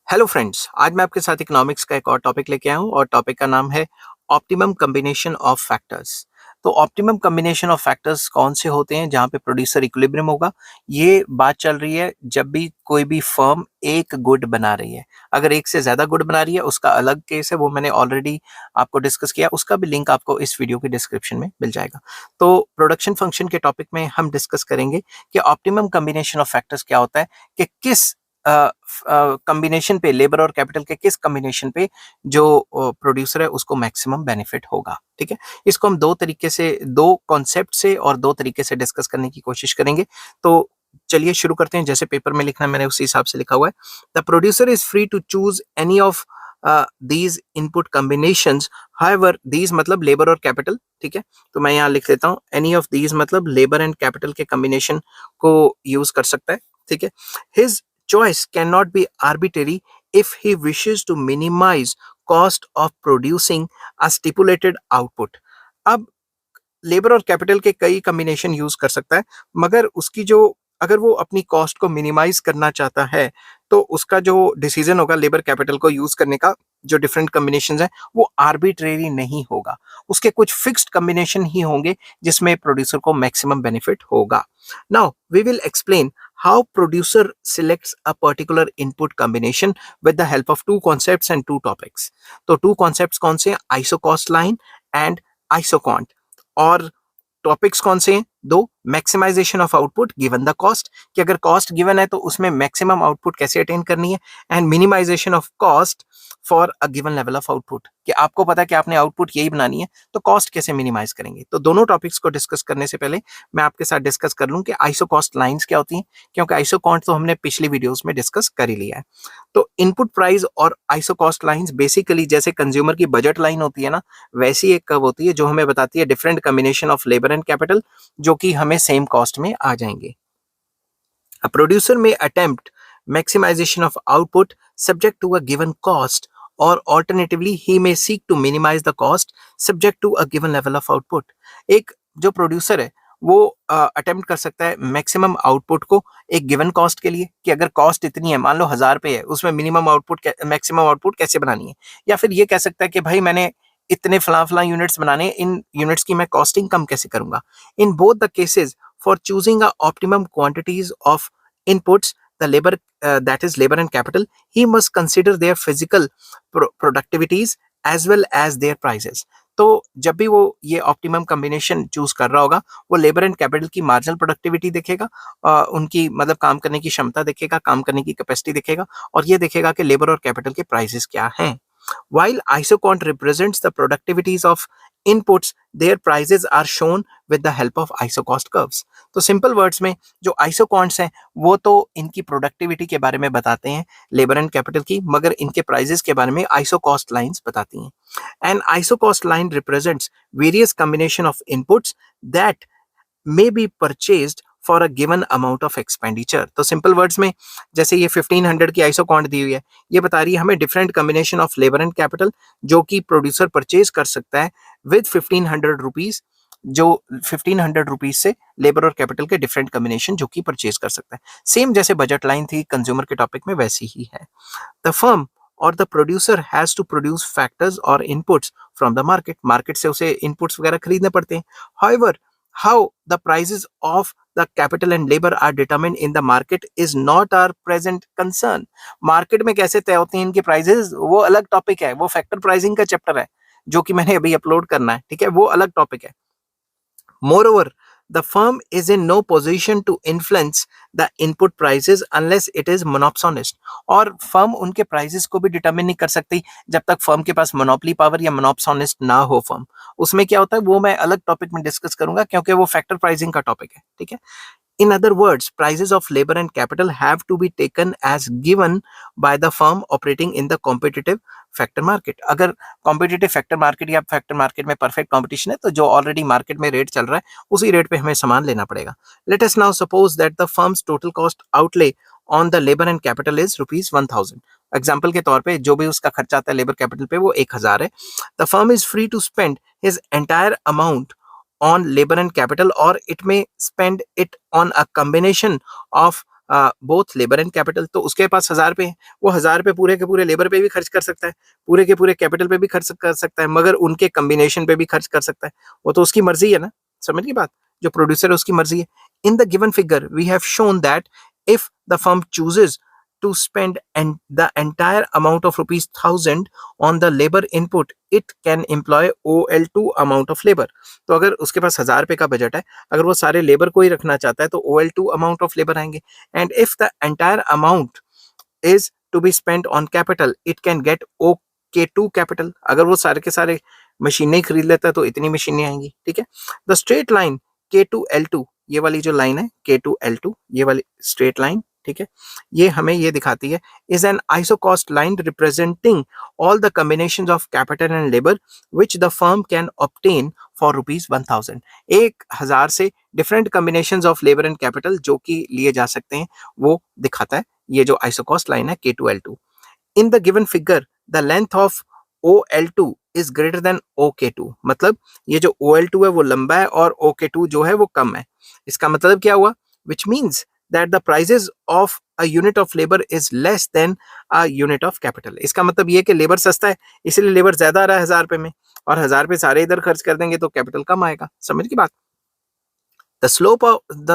Hello friends, आज मैं आपके साथ इकोनॉमिक्स का एक और टॉपिक लेके आया हूँ और टॉपिक का नाम है ऑप्टिमम कॉम्बिनेशन ऑफ फैक्टर्स। तो ऑप्टिमम कॉम्बिनेशन ऑफ फैक्टर्स कौन से होते हैं जहाँ पे प्रोड्यूसर इक्विलिब्रियम होगा। ये बात चल रही है जब भी कोई भी फर्म एक गुड बना रही है। अगर एक से ज़्यादा गुड बना रही है उसका अलग केस है, वो मैंने ऑलरेडी आपको डिस्कस किया, उसका भी लिंक आपको इस वीडियो के डिस्क्रिप्शन में मिल जाएगा। तो प्रोडक्शन फंक्शन के टॉपिक में हम डिस्कस करेंगे कि ऑप्टिमम कॉम्बिनेशन ऑफ फैक्टर्स क्या होता है, कि किस कॉम्बिनेशन पे, लेबर और कैपिटल के किस कॉम्बिनेशन पे जो प्रोड्यूसर है उसको मैक्सिमम बेनिफिट होगा। ठीक है, इसको हम दो तरीके से, दो कॉन्सेप्ट से और दो तरीके से डिस्कस करने की कोशिश करेंगे। तो चलिए शुरू करते हैं। जैसे पेपर में लिखना है मैंने उसी हिसाब से लिखा हुआ है। The producer is free to choose any of these input combinations, however these मतलब लेबर और कैपिटल। ठीक है, तो मैं यहाँ लिख देता हूँ एनी ऑफ दीज मतलब लेबर एंड कैपिटल के कॉम्बिनेशन को यूज कर सकता है। ठीक है, his choice cannot be arbitrary if he wishes to minimize cost of producing a stipulated output। अब लेबर और कैपिटल के कई कॉम्बिनेशन यूज कर सकता है, मगर उसकी जो, अगर वो अपनी कॉस्ट को मिनिमाइज करना चाहता है तो उसका जो डिसीजन होगा लेबर कैपिटल को यूज करने का, जो डिफरेंट कॉम्बिनेशंस हैं वो आर्बिट्रेरी नहीं होगा। उसके कुछ फिक्स्ड कॉम्बिनेशन ही होंगे जिसमें प्रोड्यूसर को मैक्सिमम बेनिफिट होगा। Now we will explain how producer selects a particular input combination with the help of two concepts and two topics। तो two concepts कौन से हैं? isocost line and isocont। और topics कौन से हैं? दो, maximisation of output given the cost, कि अगर कॉस्ट गिवन है तो उसमें मैक्सिमम आउटपुट कैसे अटेन करनी है, and minimisation of cost for a given level of output, कि आपको पता है कि आपने आउटपुट यही बनानी है तो कॉस्ट कैसे मिनिमाइज करेंगे। तो दोनों टॉपिक्स को डिस्कस करने से पहले मैं आपके साथ डिस्कस कर लूं कि आइसोकॉस्ट लाइंस क्या होती हैं, क्योंकि आइसोकॉन्ट तो हमने पिछली वीडियोस में डिस्कस कर ही लिया है। तो इनपुट प्राइस और आइसोकॉस्ट लाइंस बेसिकली जैसे कंज्यूमर की बजट लाइन होती है ना, वैसी एक कर्व होती है जो हमें बताती है different combination of labour and capital जो कि हमें सेम कॉस्ट में आ जाएंगे। A producer may attempt maximization of output subject to a given cost, or alternatively he may seek to minimize the cost subject to a given level of output। एक जो producer है वो attempt कर सकता है maximum output को एक given cost के लिए, कि अगर कॉस्ट इतनी है, मान लो 1000 रुपये है, उसमें मिनिमम आउटपुट, मैक्सिमम आउटपुट कैसे बनानी है। या फिर ये कह सकता है कि भाई मैंने इतने फला यूनिट्स बनाने, इन यूनिट्स की मैं कॉस्टिंग कम कैसे करूंगा। In both the cases for choosing a optimum quantities of inputs, the labor, that is labor and capital, he must consider their physical productivities as well as their prices। तो जब भी वो ये optimum combination choose कर रहा होगा वो labour and capital की मार्जिनल प्रोडक्टिविटी देखेगा, उनकी मतलब काम करने की क्षमता देखेगा, काम करने की कैपेसिटी देखेगा, और ये देखेगा कि लेबर और कैपिटल के प्राइसेस क्या हैं। While isocont represents the productivities of inputs, their prices are shown with the help of isocost curves। तो सिंपल वर्ड्स में जो आइसोकॉन्ट्स हैं वो तो इनकी प्रोडक्टिविटी के बारे में बताते हैं लेबर एंड कैपिटल की, मगर इनके प्राइजेस के बारे में आइसोकॉस्ट लाइंस बताती हैं। And isocost line represents various combination of inputs that may be purchased for a given amount of expenditure। तो सिंपल वर्ड्स में जैसे ये 1500 की आइसोकॉन्ट दी हुई है, ये बता रही है हमें different combination of labour and capital जो कि प्रोड्यूसर परचेज कर सकता है विद 1500 रुपीज, जो 1500 रुपीज से लेबर और कैपिटल के डिफरेंट कॉम्बिनेशन जो कि परचेज कर सकता है। सेम जैसे बजट लाइन थी कंज्यूमर के टॉपिक में वैसी ही है। द फर्म और the producer has to produce factors और inputs from the market, market से उसे इनपुट्स वगैरह खरीदने पड़ते हैं। However how the prices of the capital and labor are determined in the market is not our present concern। Market में कैसे तय होती हैं इनके प्राइसेस वो अलग टॉपिक है, वो फैक्टर प्राइसिंग का चैप्टर है जो कि मैंने अभी अपलोड करना है। ठीक है, वो अलग टॉपिक है। Moreover, the firm is in no position to influence the input prices unless it is monopsonist। और फर्म उनके प्राइसेस को भी डिटरमिन नहीं कर सकती जब तक फर्म के पास मोनोपली पावर या मोनोप्सोनिस्ट ना हो फर्म। उसमें क्या होता है वो मैं अलग टॉपिक में डिस्कस करूंगा क्योंकि वो फैक्टर प्राइसिंग का टॉपिक है। ठीक है, in other words, prices of labor and capital have to be taken as given by the firm operating in the competitive factor market. अगर कॉम्पिटिटिव फैक्टर मार्केट या फैक्टर मार्केट में perfect competition है तो जो already market में rate चल रहा है उसी रेट पे हमें सामान लेना पड़ेगा। Let us now suppose that the firms total cost outlay on the labour and capital is ₹1000। Example के तौर पे जो भी उसका खर्चा आता है लेबर कैपिटल पे वो 1000 है। The firm is free to spend his entire amount on labor and capital, or it may spend it on a combination of both labour and capital. तो उसके पास 1000 रुपये है, वो 1000 रुपये पूरे के पूरे लेबर पे भी खर्च कर सकता है, पूरे के पूरे कैपिटल पे भी खर्च कर सकता है, मगर उनके कम्बिनेशन पे भी खर्च कर सकता है। वो तो उसकी मर्जी है ना, समझ की बात, जो प्रोड्यूसर है उसकी मर्जी है। In the given figure we have shown that if the firm chooses to spend the entire amount of rupees 1000 on the labor input, it can employ OL2 amount of labor। तो अगर उसके पास 1000 रुपये का budget है, अगर वो सारे labour को ही रखना चाहता है तो OL2 अमाउंट ऑफ लेबर आएंगे। And if the entire amount is to be spent on capital, it can get OK2 capital। अगर वो सारे के सारे मशीनें खरीद लेता है तो इतनी मशीनें आएंगी, ठीक है। द स्ट्रेट लाइन K2L2, ये वाली जो लाइन है K2L2, ये वाली स्ट्रेट लाइन, ठीक है, ये हमें ये दिखाती है is an isocost line representing all the combinations of capital and labour which the firm can obtain for rupees 1000। 1000 से different combinations of labour and capital जो कि लिए जा सकते हैं वो दिखाता है ये जो आइसोकॉस्ट लाइन है K2L2। In the given figure the length of OL2 is greater than OK2, मतलब ये जो OL2 है वो लंबा है और OK2 जो है वो कम है। इसका मतलब क्या हुआ, which means that the prices of a unit of labour is less than a unit of capital. इसका मतलब ये कि लेबर सस्ता है इसलिए लेबर ज्यादा आ रहा है 1000 रुपये में, और 1000 रुपये सारे इधर खर्च कर देंगे तो कैपिटल कम आएगा, समझ की बात। The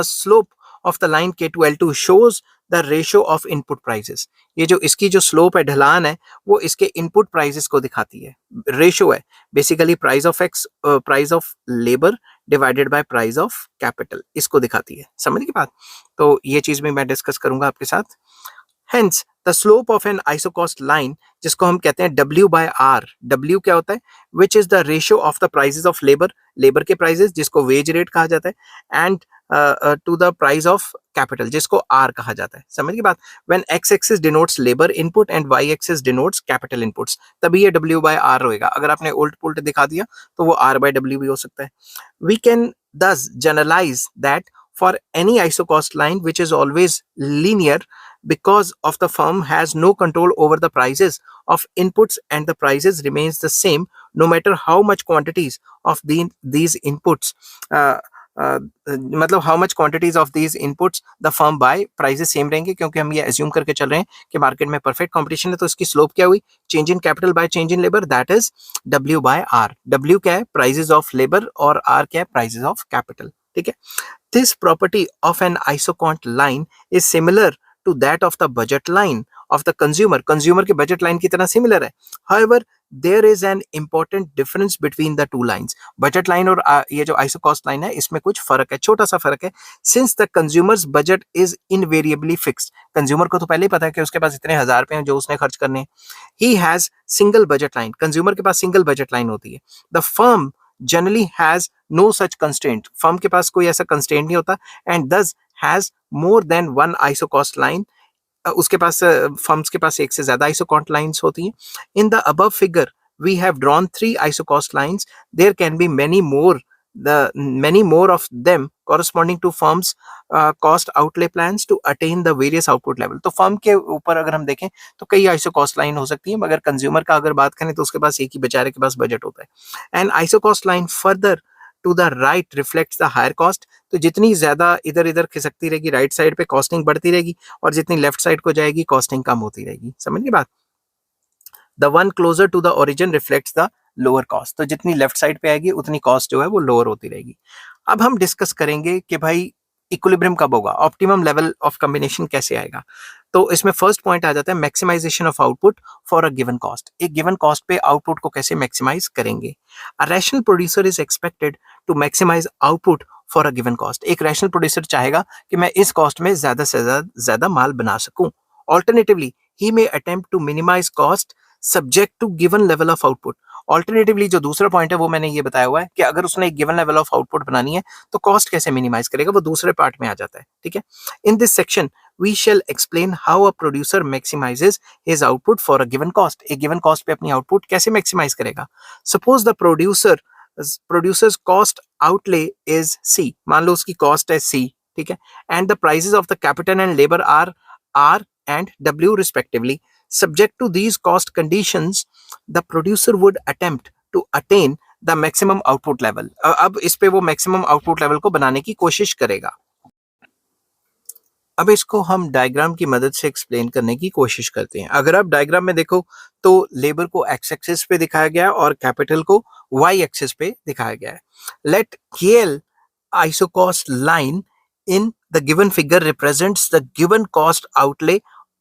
slope of the line K2L2 shows the ratio of input prices। ये जो इसकी जो स्लोप है, ढलान है, वो इसके इनपुट प्राइसेस को दिखाती है। रेशियो है basically price of x, price of labour divided by price of capital, इसको दिखाती है, समझ की बात। तो ये चीज भी मैं डिस्कस करूंगा आपके साथ। Hence, the slope of an isocost line, जिसको हम कहते हैं W by R, W क्या होता है, which is the ratio of the prices of labor, labor के prices जिसको wage rate कहा जाता है, and to the price of capital जिसको R कहा जाता है, समझ की बात। When x axis denotes labor input and y axis denotes capital inputs, तभी ये W by R होएगा। अगर आपने उल्ट पुल्ट दिखा दिया तो वो R by W भी हो सकता है। We can thus generalize that for any isocost line which is always linear, because of the firm has no control over the prices of inputs and the prices remains the same no matter how much quantities of these inputs मतलब how much quantities of these inputs the firm bye, prices same रहेंगे क्योंकि हम ये assume करके चल रहे हैं कि मार्केट में परफेक्ट कंपटीशन है। तो इसकी स्लोप क्या हुई, change in capital by change in labour, that is W by R। W क्या है, प्राइसेस ऑफ लेबर, और R क्या है, प्राइसेस ऑफ कैपिटल, ठीक है। This property of an isocont line is similar to that of the budget line of the consumer। Consumer के budget line की तरह सिमिलर है। However, there is an important difference between the two lines। Budget line और ये जो isocost line है इसमें कुछ फर्क है, छोटा सा फर्क है। Since the consumer's budget is invariably fixed, consumer को तो पहले ही पता है कि उसके पास इतने 1000 रुपए हैं जो उसने खर्च करने हैं। He has single budget line, consumer के पास सिंगल बजट लाइन होती है। The firm generally has no such constraint, firm के पास कोई ऐसा कंस्ट्रेंट नहीं होता, and thus has more than one isocost line, उसके पास फर्म्स के पास एक से ज्यादा आइसोकॉस्ट लाइंस होती हैं। In the above figure we have drawn 3 isocost lines, there can be many more of them corresponding to firms cost outlay plans to attain the various output level। तो firm के ऊपर अगर हम देखें तो कई आइसोकॉस्ट लाइन हो सकती है, मगर कंज्यूमर का अगर बात करें तो उसके पास एक ही बेचारे के पास बजट होता है। And isocost line further to the right reflects the higher cost. तो जितनी ज्यादा इधर इधर खिसकती रहेगी राइट साइड पे कॉस्टिंग बढ़ती रहेगी, और जितनी लेफ्ट साइड को जाएगी कॉस्टिंग कम होती रहेगी, समझ गए बात। The one closer to the origin reflects the lower cost. तो जितनी लेफ्ट साइड पे आएगी उतनी कॉस्ट जो है वो लोअर होती रहेगी। अब हम डिस्कस करेंगे कि भाई इक्विलिब्रियम कब होगा, ऑप्टिमम लेवल ऑफ कॉम्बिनेशन कैसे आएगा। तो इसमें फर्स्ट पॉइंट आ जाता है maximization of output for a given cost. एक गिवन कॉस्ट पे आउटपुट को कैसे मैक्सिमाइज करेंगे। A rational producer is expected to maximize output for a given cost. एक रैशनल प्रोड्यूसर चाहेगा कि मैं इस कॉस्ट में ज्यादा से ज्यादा माल बना सकूं। Alternatively he may attempt to minimize cost subject to given level of output. Alternatively जो दूसरा पॉइंट है वो मैंने ये बताया हुआ है कि अगर उसने एक गिवन लेवल ऑफ आउटपुट बनानी है तो कॉस्ट कैसे मिनिमाइज करेगा, वो दूसरे पार्ट में आ जाता है, ठीक है। In this section we shall explain how a producer maximizes his output for a given cost। एक given cost पे अपनी output कैसे maximize करेगा। Suppose the producer's cost outlay is C, मान लो उसकी cost है C, ठीक है, and the prices of the capital and labor are R and W respectively। Subject to these cost conditions, the producer would attempt to attain the maximum output level। अब इस पे वो maximum output level को बनाने की कोशिश करेगा। अब इसको हम डायग्राम की मदद से एक्सप्लेन करने की कोशिश करते हैं। अगर आप डायग्राम में देखो तो लेबर को एक्स एक्सिस पे दिखाया गया है और कैपिटल को वाई एक्सिस पे दिखाया गया है। Let K L isocost line in the given figure represents the given cost outlay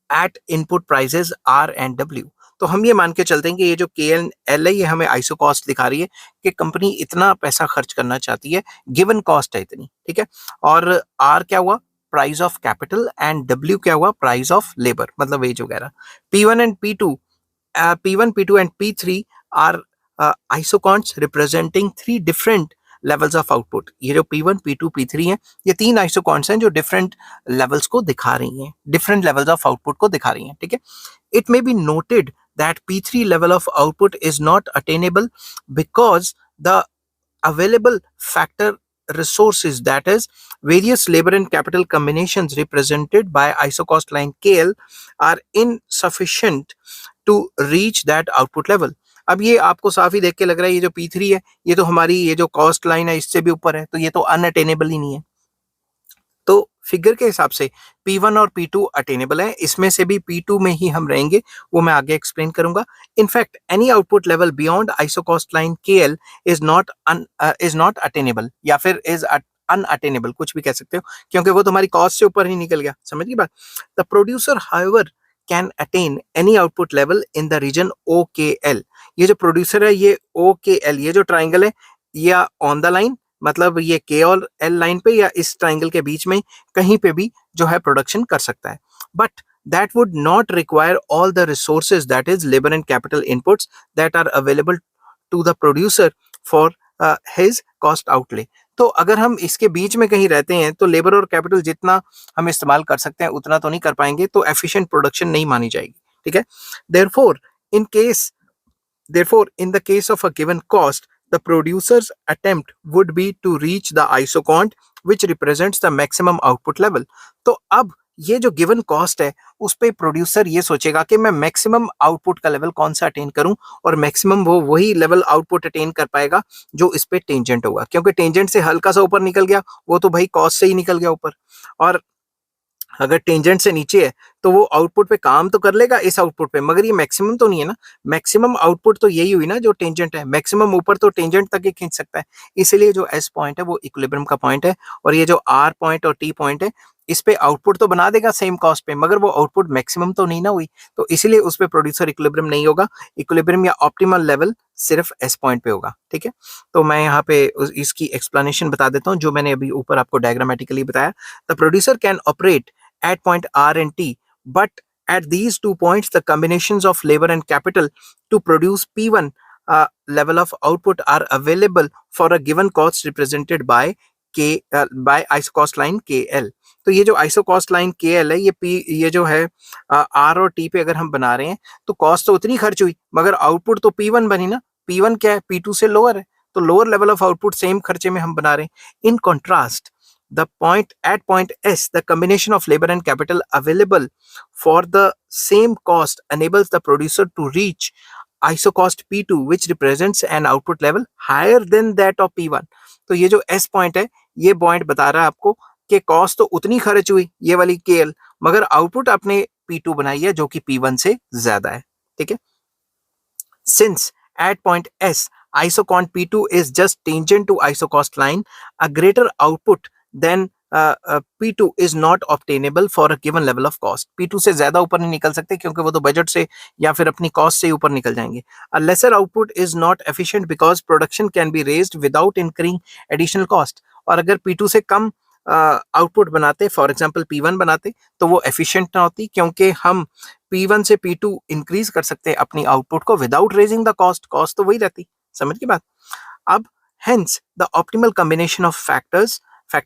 at input prices R and W। तो हम ये मान के चलते हैं कि ये जो के एल है ये हमें आइसोकॉस्ट दिखा रही है कि कंपनी इतना पैसा खर्च करना चाहती है, गिवन कॉस्ट है इतनी, ठीक है। और आर क्या हुआ, price of capital, and W क्या हुआ, प्राइस ऑफ लेबर, मतलब वेज वगैरह। P1 and P2, P1, P2 and P3 are isoconts representing three different levels of output। ये जो P1, P2, P3 हैं, ये तीन आइसोकॉन्ट्स हैं जो डिफरेंट लेवल्स को दिखा रही हैं, डिफरेंट लेवल्स ऑफ आउटपुट को दिखा रही हैं, ठीक है। It may be noted that P3 level of output is not attainable because the available factor resources, that is various labor and capital combinations represented by isocost line KL, are insufficient to reach that output level। अब ये आपको साफ ही देख के लग रहा है ये जो P3 है ये तो हमारी ये जो कॉस्ट लाइन है इससे भी ऊपर है, तो ये तो अनअटेनेबल ही नहीं है। तो फिगर के हिसाब से P1 और P2 अटेनेबल है, इसमें से भी P2 में ही हम रहेंगे, वो मैं आगे एक्सप्लेन करूंगा। In fact any output level beyond isocost line KL is not attainable, या फिर इज अनअटेनेबल, कुछ भी कह सकते हो, क्योंकि वो तुम्हारी कॉस्ट से ऊपर ही निकल गया। समझ गई बात। The producer however can attain any output level in the region OKL। ये जो प्रोड्यूसर है ये OKL, ये जो ट्राइंगल है, या ऑन द लाइन, मतलब ये के और एल लाइन पे या इस ट्राइंगल के बीच में कहीं पे भी जो है प्रोडक्शन कर सकता है। But that would not require all the resources, that is labour and capital inputs that are available to the producer for his cost outlay. तो अगर हम इसके बीच में कहीं रहते हैं तो लेबर और कैपिटल जितना हम इस्तेमाल कर सकते हैं उतना तो नहीं कर पाएंगे, तो एफिशिएंट प्रोडक्शन नहीं मानी जाएगी, ठीक है। Therefore in case Therefore, in the case of a given cost, the producer's attempt would be to reach the isocont which represents the maximum output level। तो अब ये जो गिवन कॉस्ट है उस पे प्रोड्यूसर ये सोचेगा कि मैं मैक्सिमम आउटपुट का लेवल कौन सा अटेन करूं, और मैक्सिमम वो वही लेवल आउटपुट अटेन कर पाएगा जो इस पे टेंजेंट होगा, क्योंकि टेंजेंट से हल्का सा ऊपर निकल गया वो तो भाई कॉस्ट से ही निकल गया ऊपर, और अगर टेंजेंट से नीचे है तो वो आउटपुट पे काम तो कर लेगा इस आउटपुट पे, मगर ये मैक्सिमम तो नहीं है ना। मैक्सिमम आउटपुट तो यही हुई ना जो टेंजेंट है, मैक्सिमम ऊपर तो टेंजेंट तक ही खींच सकता है। इसलिए जो एस पॉइंट है वो इक्विलिब्रियम का पॉइंट है, और ये जो आर पॉइंट और टी पॉइंट है इस पे आउटपुट तो बना देगा सेम कॉस्ट पे, मगर वो आउटपुट मैक्सिमम तो नहीं ना हुई, तो इसीलिए उस पे प्रोड्यूसर इक्विलिब्रियम नहीं होगा। इक्विलिब्रियम या ऑप्टिमल लेवल सिर्फ एस पॉइंट पे होगा, ठीक है। तो मैं यहाँ पे इसकी एक्सप्लेनेशन बता देता हूँ जो मैंने अभी ऊपर आपको डायग्रामेटिकली बताया। The producer can operate at point R and T, but at these 2 points the combinations of labor and capital to produce P1 level of output are available for a given cost represented by by isocost line KL। तो ये जो isocost line KL है ये जो है R और T पे अगर हम बना रहे हैं तो कॉस्ट तो उतनी खर्च हुई, मगर आउटपुट तो P1 बनी ना। P1 क्या है, P2 से लोअर है, तो lower level of output same खर्चे में हम बना रहे हैं। In contrast at point S, the combination of labor and capital available for the same cost enables the producer to reach isocost P2 which represents an output level higher than that of P1। तो ये जो S point है ये point बता रहा है आपको कि कॉस्ट तो उतनी खर्च हुई ये वाली KL, मगर आउटपुट आपने P2 बनाई है जो कि P1 से ज्यादा है, ठीक है। Since at point S isocont P2 is just tangent to isocost line, a greater output than P2 is not obtainable for a given level of cost। P2 से ज्यादा ऊपर नहीं निकल सकते क्योंकि वो तो बजट से या फिर अपनी कॉस्ट से ऊपर निकल जाएंगे। A lesser output is not efficient because production can be raised without incurring additional cost। और अगर P2 से कम आउटपुट बनाते, फॉर एग्जाम्पल P1 बनाते, तो वो एफिशिएंट ना होती, क्योंकि हम P1 से P2 इंक्रीज कर सकते हैं अपनी आउटपुट को without raising the cost, cost तो वही रहती। समझ की बात। अब hence the optimal combination of factors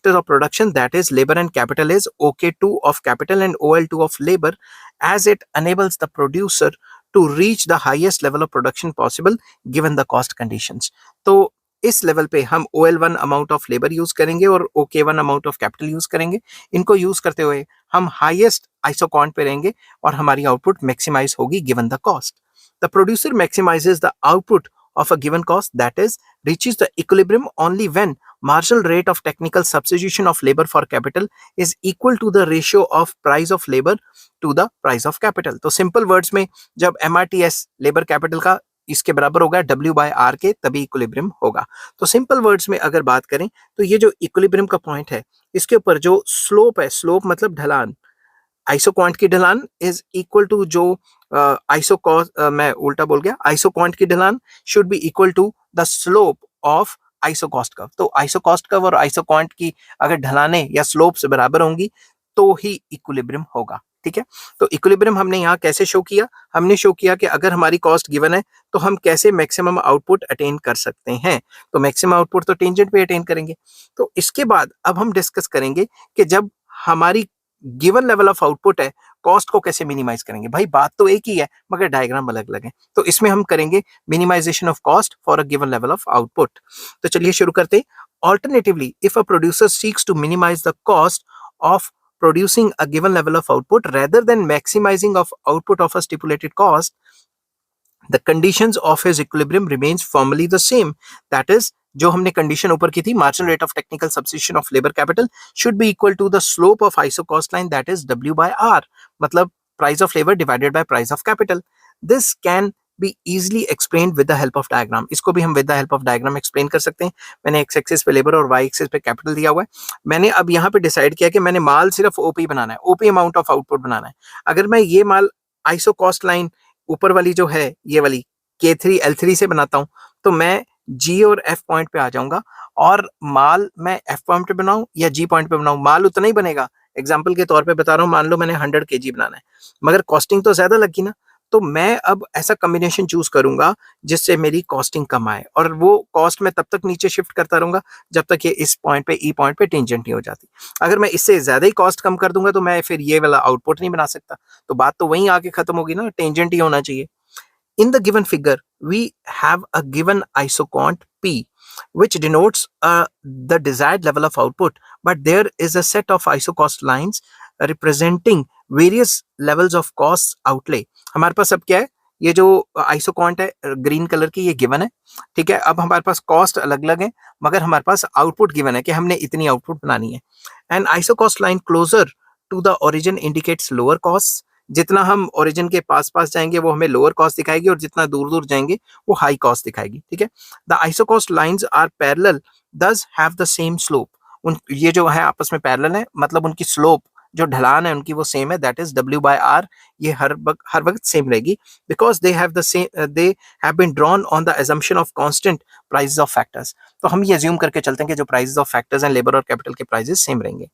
of production, that is labor and capital, is OK2 of capital and OL2 of labor, as it enables the producer to reach the highest level of production possible given the cost conditions। तो इस level पे हम OL1 amount of labour use करेंगे और OK1 amount of capital use करेंगे। इनको use करते हुए हम हाईएस्ट आइसोकॉन्ट पे रहेंगे और हमारी आउटपुट मैक्सिमाइज होगी given the cost. The producer maximises the output of a given cost, that is reaches the equilibrium only when marginal rate of technical substitution of labor for capital is equal to the ratio of price of labor to the price of capital. तो simple words में जब MRTS labour capital का इसके बराबर होगा W/R के, तभी equilibrium होगा। तो सिंपल वर्ड्स में अगर बात करें तो ये जो इक्विलिब्रियम का पॉइंट है, इसके ऊपर जो स्लोप है, स्लोप मतलब ढलान, आइसोक्वांट की ढलान इज इक्वल टू जो मैं उल्टा बोल गया, आइसोक्वांट की ढलान should be equal to the slope of isocost curve. तो आइसोकॉस्ट कर्व और आइसोक्वांट की अगर ढलाने या स्लोप से बराबर होंगी तो ही इक्विलिब्रियम होगा। ठीक है, तो इक्विलिब्रियम हमने यहाँ कैसे शो किया? हमने शो किया कि अगर हमारी कॉस्ट गिवन है तो हम कैसे मैक्सिमम आउटपुट अटेन कर सकते हैं। तो मैक्सिमम आउटपुट तो टेंजेंट पे अटेन करेंगे। तो इसके बाद अब हम डिस्कस करेंगे कि जब हमारी गिवन लेवल ऑफ आउटपुट है, कॉस्ट को कैसे मिनिमाइज करेंगे। भाई बात तो एक ही है मगर डायग्राम अलग अलग है। तो इसमें हम करेंगे minimization of cost for a given level of output. तो चलिए शुरू करते हैं। Alternatively if a producer seeks to minimize the cost of producing a given level of output rather than maximizing of output of a stipulated cost, the conditions of his equilibrium remains firmly the same. That is, जो हमने condition ऊपर की थी, marginal rate of technical substitution of labor capital should be equal to the slope of isocost line, that is W/R, मतलब price of labor divided by price of capital. This can be easily explained with the help of diagram. इसको भी हम with the help of diagram explain कर सकते हैं। मैंने x axis पे labour और y एक्सिस पे कैपिटल दिया हुआ है। मैंने अब यहाँ पे डिसाइड किया कि मैंने माल सिर्फ OP बनाना है, OP अमाउंट ऑफ आउटपुट बनाना है। अगर मैं ये माल आइसोकॉस्ट लाइन ऊपर वाली जो है, ये वाली K3 L3 से बनाता हूँ, तो मैं G और F पॉइंट पे आ जाऊंगा और माल मैं F पॉइंट पे बनाऊं या G पॉइंट पे बनाऊं, माल उतना ही बनेगा। एग्जाम्पल के तौर पे बता रहा हूं, मान लो मैंने 100 kg बनाना है मगर कॉस्टिंग तो ज्यादा लगी ना, तो मैं अब ऐसा कॉम्बिनेशन चूज करूंगा जिससे मेरी कॉस्टिंग कम आए और वो कॉस्ट मैं तब तक नीचे शिफ्ट करता रहूंगा जब तक ये इस पॉइंट पे, ई पॉइंट पे टेंजेंट नहीं हो जाती। अगर मैं इससे ज्यादा ही कॉस्ट कम कर दूंगा तो मैं फिर ये वाला आउटपुट नहीं बना सकता। तो बात तो वहीं आके खत्म होगी ना, टेंजेंट ही होना चाहिए। In the given figure, we have a given isocont P, which denotes the desired level of output, but there is a set of isocost lines representing various levels of cost outlay. हमारे पास अब क्या है, ये जो isoquant है green colour की, ये given है। ठीक है, अब हमारे पास कॉस्ट अलग अलग है मगर हमारे पास आउटपुट गिवन है कि हमने इतनी आउटपुट बनानी है। And isocost line closer to the origin indicates lower cost. जितना हम ओरिजिन के पास पास जाएंगे वो हमें लोअर कॉस्ट दिखाएगी और जितना दूर दूर जाएंगे वो हाई कॉस्ट दिखाएगी। ठीक है, the isocost lines are parallel thus have the same slope. उन ये जो है आपस में पैरेलल है, मतलब उनकी स्लोप जो ढलान है उनकी वो सेम है, दैट इज W/R। ये हर वक्त सेम रहेगी because they have the same, they have been drawn on the assumption of constant prices of factors. तो हम ये अज्यूम करके चलते हैं कि जो प्राइसेस ऑफ फैक्टर्स हैं, लेबर और कैपिटल के प्राइसेस सेम रहेंगे।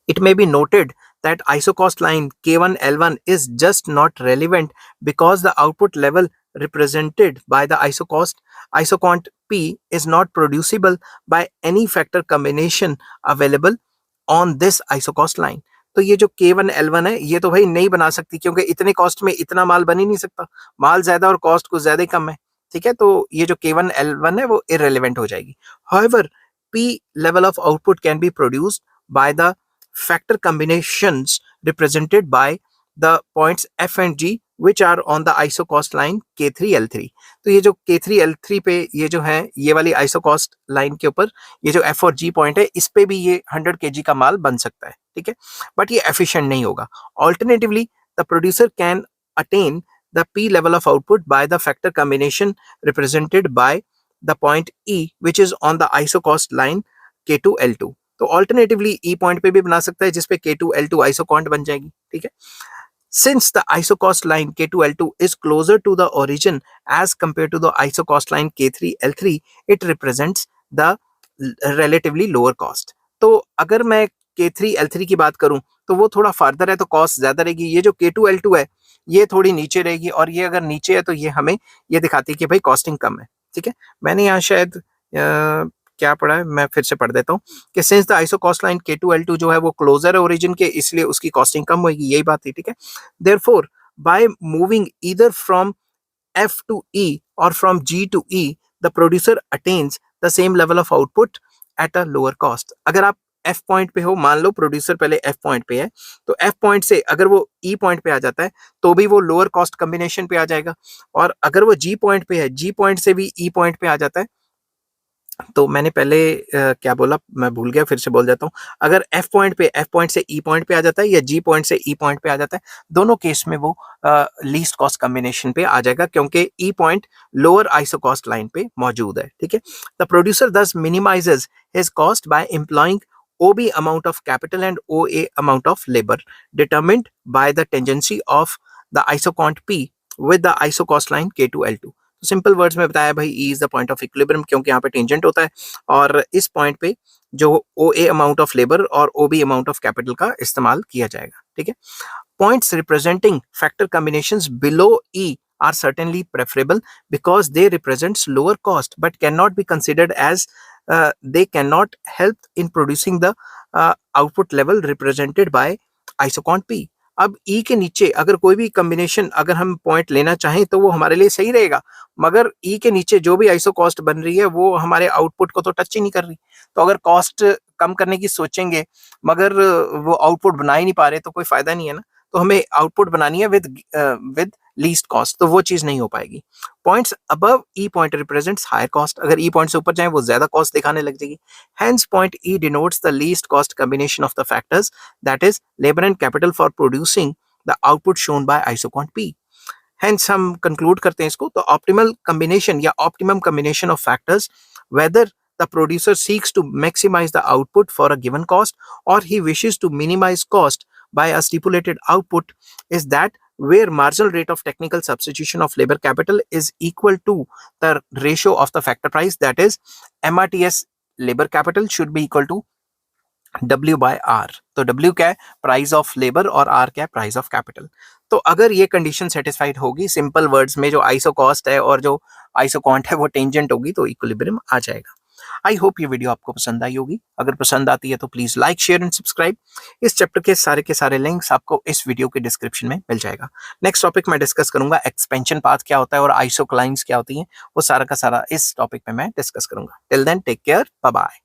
It may be noted that isocost line K1L1 is just not relevant because the output level represented by the isocont P is not producible by any factor combination available on this isocost line. तो ये जो K1L1 है ये तो भाई नहीं बना सकती क्योंकि इतने कॉस्ट में इतना माल बन ही नहीं सकता, माल ज्यादा और कॉस्ट कुछ ज्यादा ही कम है। ठीक है, तो ये जो K1L1 है वो irrelevant हो जाएगी। However, P level of output can be produced by the factor combinations represented by the points F and G which are on the isocost line K3L3। तो ये जो K3L3 पे ये जो है, ये वाली isocost लाइन के ऊपर ये जो F और G पॉइंट है, इस पे भी ये 100 kg का माल बन सकता है। ठीक है, बट ये एफिशिएंट नहीं होगा। Alternatively the producer can attain the P level of output by the factor combination represented by the point E which is on the isocost line K2L2। तो ऑल्टरनेटिवली ई पॉइंट पे भी बना सकता है जिसपे K2L2 आइसोकॉन्ट बन जाएगी। ठीक है, since the isocost line K2L2 is closer to the origin as compared to the isocost line K3L3, it represents the relatively lower cost। तो अगर मैं K3L3 की बात करूं तो वो थोड़ा फार्दर है तो कॉस्ट ज्यादा रहेगी। ये जो K2L2 है ये थोड़ी नीचे रहेगी और ये अगर नीचे है तो ये हमें ये दिखाती है कि भाई कॉस्टिंग कम है। ठीक है, मैंने यहाँ शायद क्या पढ़ा है, मैं फिर से पढ़ देता हूँ कि since the isocost line K2L2 जो है वो क्लोजर है ओरिजिन के, इसलिए उसकी कॉस्टिंग कम होगी, यही बात थी। ठीक है, therefore by moving either from F to E or from G to E, the producer attains the same level of output at a lower cost। अगर आप F पॉइंट पे हो, मान लो प्रोड्यूसर पहले F पॉइंट पे है, तो F पॉइंट से अगर वो E पॉइंट पे आ जाता है तो भी वो लोअर कॉस्ट कॉम्बिनेशन पे आ जाएगा, और अगर वो G पॉइंट पे है, G पॉइंट से भी E पॉइंट पे आ जाता है तो मैंने पहले क्या बोला मैं भूल गया, फिर से बोल देता हूँ। अगर एफ पॉइंट से ई पॉइंट पे आ जाता है या जी पॉइंट से ई पॉइंट पे आ जाता है, दोनों केस में वो लीस्ट कॉस्ट कॉम्बिनेशन पे आ जाएगा, क्योंकि ई point lower iso cost line पे मौजूद है। ठीक है, द प्रोड्यूसर दस minimises his cost by employing OB amount of capital and OA amount of labor determined by the tangency of the isocont P with the isocost line K2L2। Simple words में बताया भाई, E is the point of equilibrium, क्योंकि यहाँ पे tangent होता है और इस पॉइंट पे जो O A amount of labour और O B amount of capital का इस्तेमाल किया जाएगा। ठीक है, points representing factor combinations below E are certainly preferable because they represents lower cost but cannot be considered as they cannot help in producing the output level represented by isocont P। अब E के नीचे अगर कोई भी combination अगर हम point लेना चाहें तो वो हमारे लिए सही रहेगा, मगर E के नीचे जो भी आइसो कॉस्ट बन रही है वो हमारे आउटपुट को तो टच ही नहीं कर रही। तो अगर कॉस्ट कम करने की सोचेंगे मगर वो आउटपुट बना ही नहीं पा रहे तो कोई फायदा नहीं है ना। तो हमें आउटपुट बनानी है विद लीस्ट कॉस्ट, तो वो चीज नहीं हो पाएगी। Points above E point represents higher cost, अगर ई पॉइंट से ऊपर जाए वो ज्यादा कॉस्ट दिखाने लग जाएगी। Hence point E denotes the least cost combination of the factors that is labour and capital for producing the output shown by isoquant P. Hence हम कंक्लूड करते हैं इसको, तो ऑप्टिमल कॉम्बिनेशन या optimum combination of factors whether the producer seeks to maximize the output for a given cost or he wishes to minimize cost by a stipulated output is that where marginal rate of technical substitution of labor capital is equal to the ratio of the factor price, that is MRTS labor capital should be equal to W by R। तो W क्या है, price of labour, और R क्या है, price of capital. तो अगर ये condition satisfied होगी, सिंपल वर्ड्स में जो आइसो कॉस्ट है और जो आइसो कॉन्ट है वो टेंजेंट होगी, तो इक्विलिब्रियम आ जाएगा। आई होप ये वीडियो आपको पसंद आई होगी। अगर पसंद आती है तो please like share and subscribe. इस चैप्टर के सारे लिंक्स आपको इस वीडियो के डिस्क्रिप्शन में मिल जाएगा। नेक्स्ट टॉपिक मैं डिस्कस करूंगा एक्सपेंशन पाथ क्या होता है और आइसोक्लाइंस क्या होती हैं, वो सारा का सारा इस टॉपिक में मैं डिस्कस करूंगा। Till then take care, bye bye.